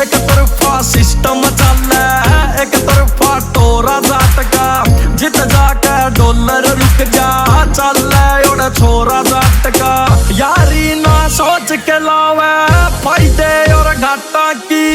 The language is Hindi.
एक तरफा सिस्टम चल एक तरफा टोरा झटका जित जाके डॉलर रुक जा चल उड़ छोरा झटका यारी ना सोच के लावे फायदे और घाटा की